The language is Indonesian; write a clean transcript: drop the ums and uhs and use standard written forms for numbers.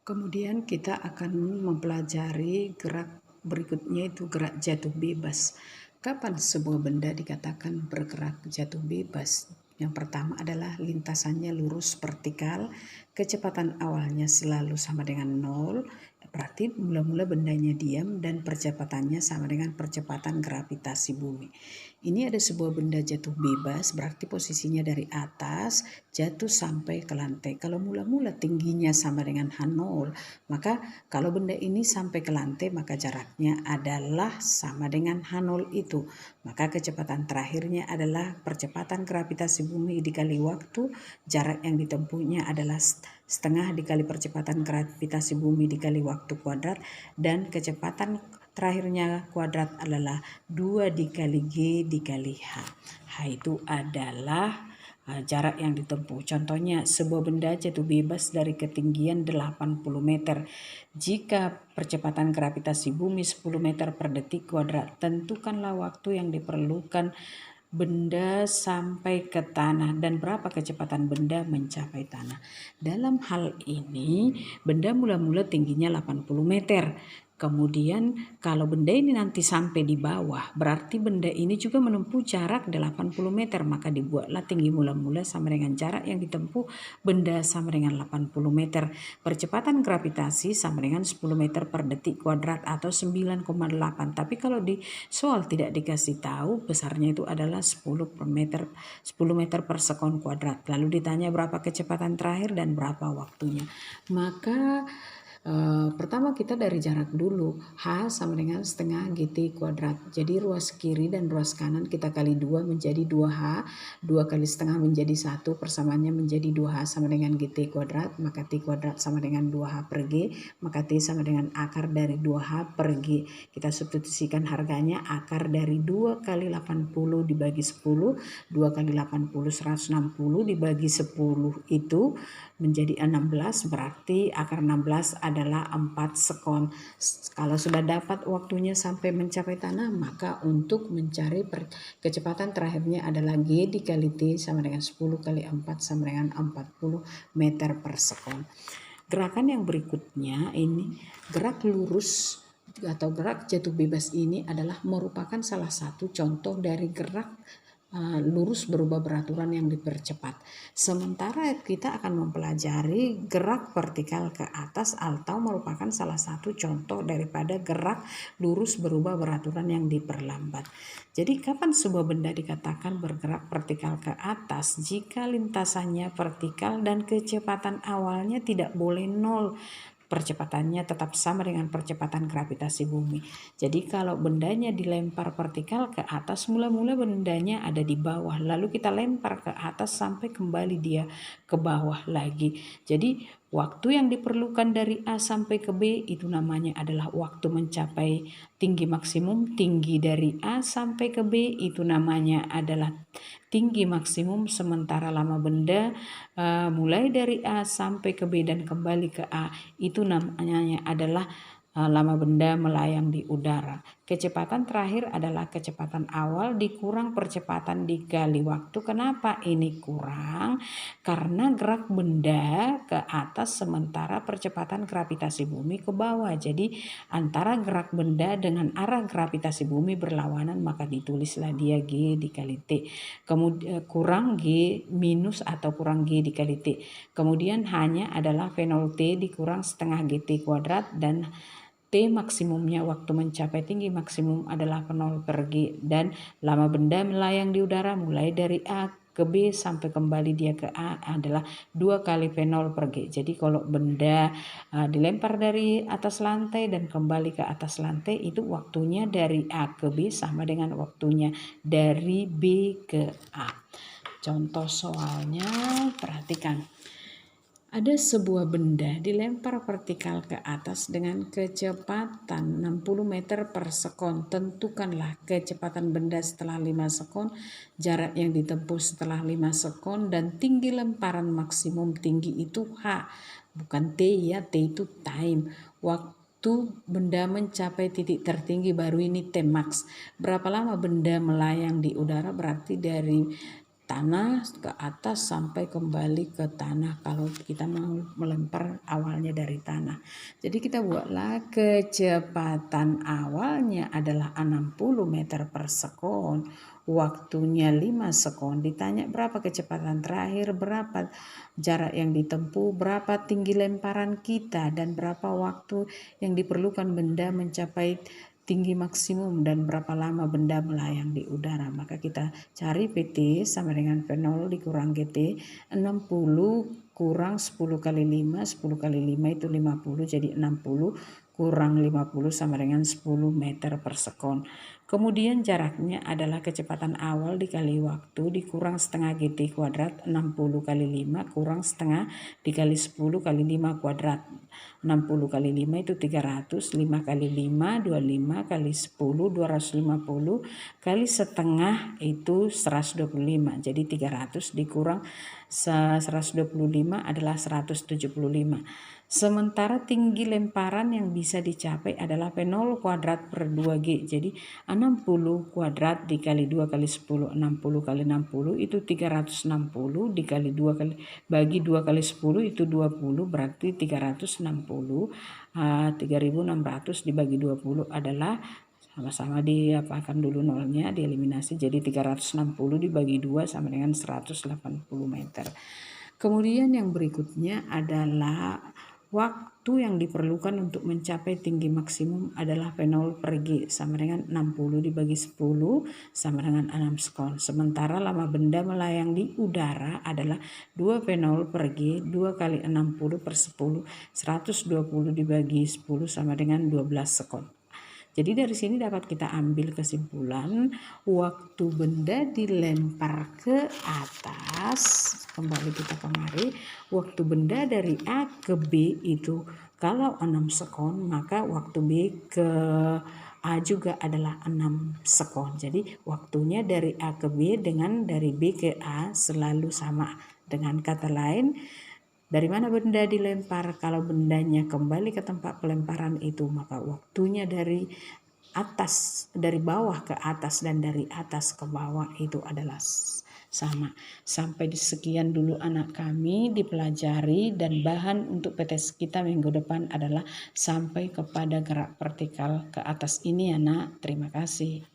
Kemudian kita akan mempelajari gerak berikutnya, itu gerak jatuh bebas. Kapan sebuah benda dikatakan bergerak jatuh bebas? Yang pertama adalah lintasannya lurus vertikal, kecepatan awalnya selalu sama dengan 0, berarti mula-mula bendanya diam dan percepatannya sama dengan percepatan gravitasi bumi. Ini ada sebuah benda jatuh bebas, berarti posisinya dari atas jatuh sampai ke lantai. Kalau mula-mula tingginya sama dengan H0, maka kalau benda ini sampai ke lantai, maka jaraknya adalah sama dengan H0 itu. Maka kecepatan terakhirnya adalah percepatan gravitasi bumi dikali waktu, jarak yang ditempuhnya adalah setengah dikali percepatan gravitasi bumi dikali waktu kuadrat, dan kecepatan terakhirnya kuadrat adalah 2 dikali G dikali H. H itu adalah jarak yang ditempuh. Contohnya, sebuah benda jatuh bebas dari ketinggian 80 meter. Jika percepatan gravitasi bumi 10 meter per detik kuadrat, tentukanlah waktu yang diperlukan benda sampai ke tanah dan berapa kecepatan benda mencapai tanah. Dalam hal ini, benda mula-mula tingginya 80 meter. Kemudian kalau benda ini nanti sampai di bawah, berarti benda ini juga menempuh jarak 80 meter, maka dibuatlah tinggi mula-mula sama dengan jarak yang ditempuh benda sama dengan 80 meter. Percepatan gravitasi sama dengan 10 meter per detik kuadrat atau 9,8. Tapi kalau di soal tidak dikasih tahu, besarnya itu adalah 10 meter per sekon kuadrat. Lalu ditanya berapa kecepatan terakhir dan berapa waktunya. Maka pertama kita dari jarak dulu. H sama dengan setengah GT kuadrat. Jadi ruas kiri dan ruas kanan kita kali 2 menjadi 2H. 2 kali setengah menjadi 1, persamaannya menjadi 2H sama dengan GT kuadrat. Maka T kuadrat sama dengan 2H per G. Maka T sama dengan akar dari 2H per G. Kita substitusikan harganya, akar dari 2 kali 80 dibagi 10. 2 kali 80 160 dibagi 10 itu menjadi 16, berarti akar 16 adalah 4 sekon. Kalau sudah dapat waktunya sampai mencapai tanah, maka untuk mencari kecepatan terakhirnya adalah G dikali T sama dengan 10 kali 4 sama dengan 40 meter per sekon. Gerakan yang berikutnya ini, gerak lurus atau gerak jatuh bebas ini adalah merupakan salah satu contoh dari gerak lurus berubah beraturan yang dipercepat. Sementara kita akan mempelajari gerak vertikal ke atas atau merupakan salah satu contoh daripada gerak lurus berubah beraturan yang diperlambat. Jadi kapan sebuah benda dikatakan bergerak vertikal ke atas? Jika lintasannya vertikal dan kecepatan awalnya tidak boleh 0. Percepatannya tetap sama dengan percepatan gravitasi bumi. Jadi kalau bendanya dilempar vertikal ke atas, mula-mula bendanya ada di bawah, lalu kita lempar ke atas sampai kembali dia ke bawah lagi. Jadi waktu yang diperlukan dari A sampai ke B itu namanya adalah waktu mencapai tinggi maksimum. Tinggi dari A sampai ke B itu namanya adalah tinggi maksimum, sementara lama benda mulai dari A sampai ke B dan kembali ke A itu namanya adalah lama benda melayang di udara. Kecepatan terakhir adalah kecepatan awal dikurang percepatan dikali waktu. Kenapa ini kurang? Karena gerak benda ke atas sementara percepatan gravitasi bumi ke bawah. Jadi antara gerak benda dengan arah gravitasi bumi berlawanan, maka ditulislah dia G dikali T. Kemudian kurang G minus atau kurang G dikali T. Kemudian hanya adalah V0 T dikurang setengah GT kuadrat, dan T maksimumnya waktu mencapai tinggi maksimum adalah 0 per G, dan lama benda melayang di udara mulai dari A ke B sampai kembali dia ke A adalah 2 kali V0 per G. Jadi kalau benda dilempar dari atas lantai dan kembali ke atas lantai, itu waktunya dari A ke B sama dengan waktunya dari B ke A. Contoh soalnya, perhatikan. Ada sebuah benda dilempar vertikal ke atas dengan kecepatan 60 meter per sekon. Tentukanlah kecepatan benda setelah 5 sekon, jarak yang ditempuh setelah 5 sekon, dan tinggi lemparan maksimum. Tinggi itu H, bukan T ya, T itu time. Waktu benda mencapai titik tertinggi baru ini T max. Berapa lama benda melayang di udara, berarti dari tanah, ke atas sampai kembali ke tanah kalau kita mau melempar awalnya dari tanah. Jadi kita buatlah kecepatan awalnya adalah 60 meter per sekon, waktunya 5 sekon. Ditanya berapa kecepatan terakhir, berapa jarak yang ditempuh, berapa tinggi lemparan kita, dan berapa waktu yang diperlukan benda mencapai tinggi maksimum dan berapa lama benda melayang di udara. Maka kita cari PT sama dengan V0 dikurang GT, 60 kurang 10 kali 5, 10 kali 5 itu 50, jadi 60 kurang 50 sama dengan 10 meter per sekon. Kemudian jaraknya adalah kecepatan awal dikali waktu dikurang setengah GT kuadrat, 60 kali 5 kurang setengah dikali 10 kali 5 kuadrat. 60 kali 5 itu 300, 5 kali 5, 25 kali 10, 250 kali setengah itu 125. Jadi 300 dikurang 125 adalah 175. Sementara tinggi lemparan yang bisa dicapai adalah P0 kuadrat per 2G. Jadi 60 kuadrat dikali 2 kali 10, 60 kali 60 itu 360 dikali 2 kali bagi 2 kali 10 itu 20, berarti 360. 3600 dibagi 20 adalah sama-sama diapakan dulu nolnya, dieliminasi, jadi 360 dibagi 2 sama dengan 180 meter. Kemudian yang berikutnya adalah waktu yang diperlukan untuk mencapai tinggi maksimum adalah P0 per G sama dengan 60 dibagi 10 sama dengan 6 sekon. Sementara lama benda melayang di udara adalah 2 P0 per G 2 kali 60 per 10, 120 dibagi 10 sama dengan 12 sekon. Jadi dari sini dapat kita ambil kesimpulan waktu benda dilempar ke atas, kembali kita kemari, waktu benda dari A ke B itu kalau 6 sekon maka waktu B ke A juga adalah 6 sekon. Jadi waktunya dari A ke B dengan dari B ke A selalu sama. Dengan kata lain, dari mana benda dilempar? Kalau bendanya kembali ke tempat pelemparan itu, maka waktunya dari atas, dari bawah ke atas dan dari atas ke bawah itu adalah sama. Sampai di sekian dulu anak kami dipelajari, dan bahan untuk PTS kita minggu depan adalah sampai kepada gerak vertikal ke atas ini anak. Terima kasih.